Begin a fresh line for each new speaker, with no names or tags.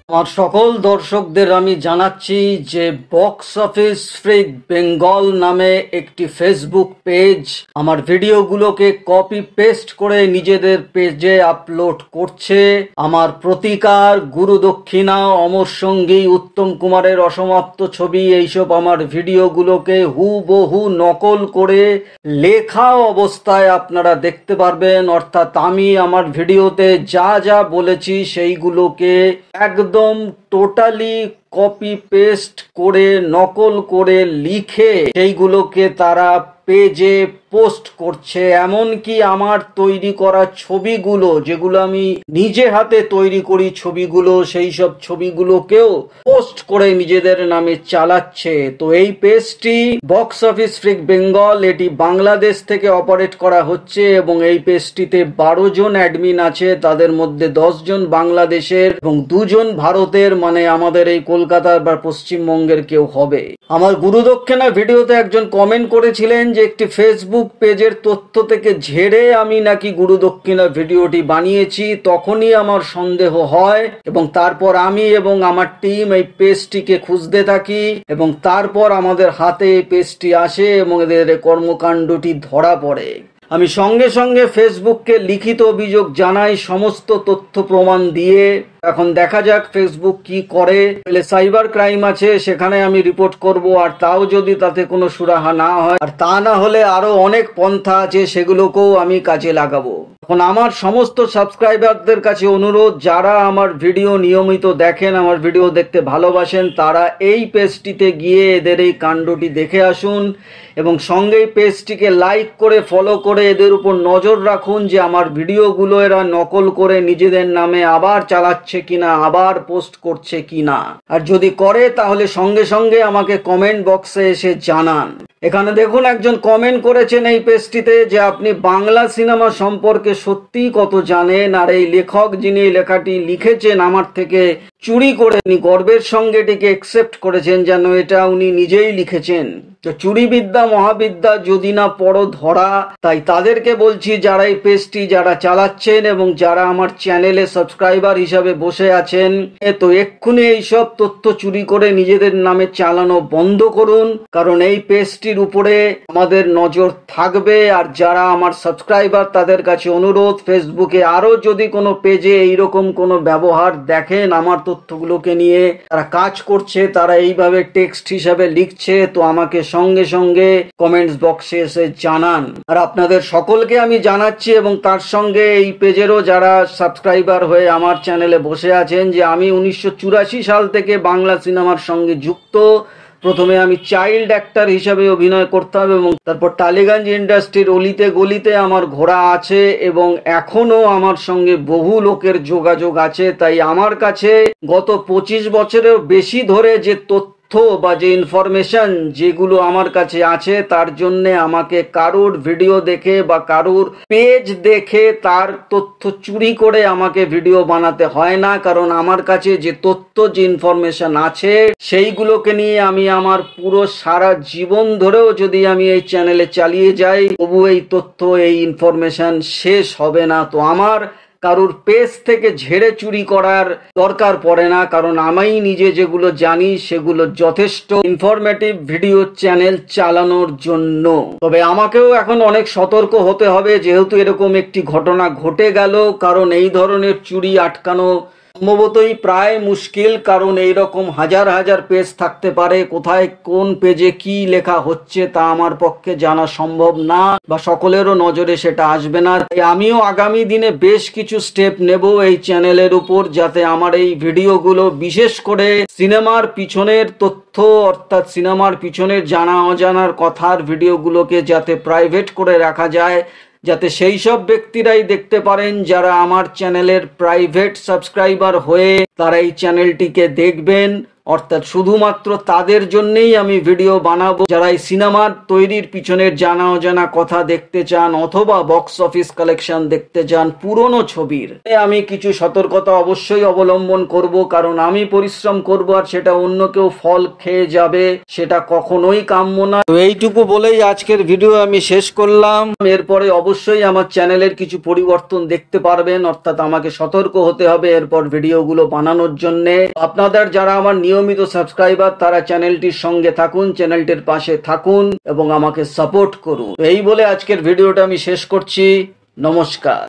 আমার সকল দর্শকদের আমি জানাচ্ছি যে বক্স অফিস ফ্রিক বেঙ্গল নামে একটি ফেসবুক পেজ আমার ভিডিওগুলোকে কপি পেস্ট করে নিজেদের পেজে আপলোড করছে। আমার প্রতিকার, গুরু দক্ষিণা, অমর সঙ্গী, উত্তম কুমারের অসমাপ্ত ছবি, এইসব আমার ভিডিওগুলোকে হুবহু নকল করে লেখা অবস্থায় আপনারা দেখতে পারবেন। অর্থাৎ আমি আমার ভিডিওতে যা যা বলেছি সেইগুলোকে একদম টোটালি কপি পেস্ট করে নকল করে লিখে সেইগুলোকে তারা পেজে পোস্ট করছে। এমনকি আমার তৈরি করা ছবিগুলো, যেগুলো আমি নিজে হাতে তৈরি করি ছবিগুলো, সেই সব ছবিগুলোকেও পোস্ট করে নিজেদের নামে চালাচ্ছে। তো এই পেজটি বক্স অফিস ফ্রিক বেঙ্গল, এটি বাংলাদেশ থেকে অপারেট করা হচ্ছে এবং এই পেজটিতে 12 জন অ্যাডমিন আছে। তাদের মধ্যে 10 জন বাংলাদেশের এবং 2 জন ভারতের, মানে আমাদের এই কলকাতার বা পশ্চিমবঙ্গের কেউ হবে। আমার গুরু দক্ষিণা ভিডিওতে একজন কমেন্ট করেছিলেন যে একটি ফেসবুক পেজের তথ্য থেকে ঝেড়ে আমি নাকি গুরু দক্ষিণা ভিডিওটি বানিয়েছি। তখনই আমার সন্দেহ হয় এবং তারপর আমি এবং আমার টিম এই পেজটিকে খুঁজতে থাকি এবং তারপর আমাদের হাতে এই পেজটি আসে এবং এদের কর্মকাণ্ডটি ধরা পড়ে। আমি সঙ্গে সঙ্গে ফেসবুককে লিখিত অভিযোগ জানাই সমস্ত তথ্য প্রমাণ দিয়ে। এখন দেখা যাক ফেসবুক কি করে। সাইবার ক্রাইম আছে, সেখানে আমি রিপোর্ট করব, আর তাও যদি তাতে কোনো সুরাহা না হয়, আর তা না হলে আরো অনেক পন্থা আছে, সেগুলোকেও আমি কাজে লাগাবো। এখন আমার সমস্ত সাবস্ক্রাইবারদের কাছে অনুরোধ, যারা আমার ভিডিও নিয়মিত দেখেন, আমার ভিডিও দেখতে ভালোবাসেন, তারা এই পেজটিতে গিয়ে এদের এই কাণ্ডটি দেখে আসুন এবং সঙ্গে পেজটিকে লাইক করে ফলো করে এদের উপর নজর রাখুন যে আমার ভিডিওগুলো এরা নকল করে নিজেদের নামে আবার চালাচ্ছে কিনা, আবার পোস্ট করছে কিনা। আর যদি করে তাহলে সঙ্গে সঙ্গে আমাকে কমেন্ট বক্সে এসে জানান। এখানে দেখুন একজন কমেন্ট করেছেন এই পেজটিতে যে আপনি বাংলা সিনেমা সম্পর্কে সত্যিই কত জানেন, আর এই লেখক যিনি এই লেখাটি লিখেছেন আমার থেকে চুরি করে উনি গর্বের সঙ্গে এটিকে অ্যাকসেপ্ট করেছেন যেন এটা উনি নিজেই লিখেছেন। তো চুরি বিদ্যা মহাবিদ্যা যদি না পড়ো ধরা, তাই তাদেরকে বলছি যারা এই পেজটি যারা চালাচ্ছেন এবং যারা আমার চ্যানেলে সাবস্ক্রাইবার হিসাবে বসে আছেন, তো এক্ষুনি এইসব তথ্য চুরি করে নিজেদের নামে চালানো বন্ধ করুন, কারণ এই পেজটির উপরে আমাদের নজর থাকবে। আর যারা আমার সাবস্ক্রাইবার তাদের কাছে অনুরোধ, ফেসবুকে আরো যদি কোনো পেজে এইরকম কোনো ব্যবহার দেখেন আমার তথ্যগুলোকে নিয়ে, তারা কাজ করছে, তারা এইভাবে টেক্সট হিসাবে লিখছে, তো আমাকে সঙ্গে সঙ্গে কমেন্টস বক্সে এসে জানান। আর আপনাদের সকলকে আমি জানাচ্ছি এবং তার সঙ্গে এই পেজেরও যারা সাবস্ক্রাইবার হয়ে আমার চ্যানেলে বসে আছেন যে আমি 1984 সাল থেকে বাংলা সিনেমার সঙ্গে যুক্ত। প্রথমে আমি চাইল্ড অ্যাক্টর হিসাবে অভিনয় করতাম এবং তারপর টালিগঞ্জ ইন্ডাস্ট্রির অলিতে গলিতে আমার ঘোরা আছে এবং এখনো আমার সঙ্গে বহু লোকের যোগাযোগ আছে। তাই আমার কাছে গত 25 বছরের বেশি ধরে যে তথ্য বা যে ইনফরমেশন যেগুলো আমার কাছে আছে, তার জন্য আমাকে কারুর ভিডিও দেখে বা কারুর পেজ দেখে তার তথ্য চুরি করে আমাকে ভিডিও বানাতে হয় না। কারণ আমার কাছে যে তথ্য যে ইনফরমেশন আছে সেইগুলোকে নিয়ে আমি আমার পুরো সারা জীবন ধরেও যদি আমি এই চ্যানেলে চালিয়ে যাই, তবু এই তথ্য এই ইনফরমেশন শেষ হবে না। তো আমার কারুর পেজ থেকে ঝেড়ে চুরি করার দরকার পড়ে না, কারণ আমি নিজে যেগুলো জানি সেগুলো যথেষ্ট ইনফরমেটিভ ভিডিও চ্যানেল চালানোর জন্য। তবে আমাকেও এখন অনেক সতর্ক হতে হবে, যেহেতু এরকম একটি ঘটনা ঘটে গেল। কারণ এই ধরনের চুরি আটকানো সম্ভবতই প্রায় মুশকিল, কারণ এইরকম হাজার হাজার পেজ থাকতে পারে, কোথায় কোন পেজে কি লেখা হচ্ছে তা আমার পক্ষে জানা সম্ভব না বা সকলেরও নজরে সেটা আসবে না। তাই আমিও আগামী দিনে বেশ কিছু স্টেপ নেব এই চ্যানেলের উপর, যাতে আমার এই ভিডিওগুলো বিশেষ করে সিনেমার পিছনের তথ্য, অর্থাৎ সিনেমার পিছনের জানা অজানার কথার ভিডিওগুলোকে যাতে প্রাইভেট করে রাখা যায়, যাতে সেই সব ব্যক্তিরাই দেখতে পারেন যারা আমার চ্যানেলের প্রাইভেট সাবস্ক্রাইবার হয়ে তারা এই চ্যানেলটিকে দেখবেন। অর্থাৎ শুধুমাত্র তাদের জন্যই আমি ভিডিও বানাবো যারা এই সিনেমার তৈরির পিছনের জানা অজানা কথা দেখতে চান অথবা বক্স অফিস কালেকশন দেখতে চান পুরনো ছবির। আমি কিছু সতর্কতা অবশ্যই অবলম্বন করব, কারণ আমি পরিশ্রম করব আর সেটা অন্য কেউ ফল খেয়ে যাবে, সেটা কখনোই কাম্য না। তো এইটুকু বলেই আজকের ভিডিও আমি শেষ করলাম। এরপরে অবশ্যই আমার চ্যানেলের কিছু পরিবর্তন দেখতে পারবেন, অর্থাৎ আমাকে সতর্ক হতে হবে এরপর ভিডিওগুলো বানানোর জন্যে। আপনাদের যারা আমার নিয়মিত সাবস্ক্রাইবার তারা চ্যানেলটির সঙ্গে থাকুন, চ্যানেলটির পাশে থাকুন এবং আমাকে সাপোর্ট করুন। এই বলে আজকের ভিডিওটা আমি শেষ করছি। নমস্কার।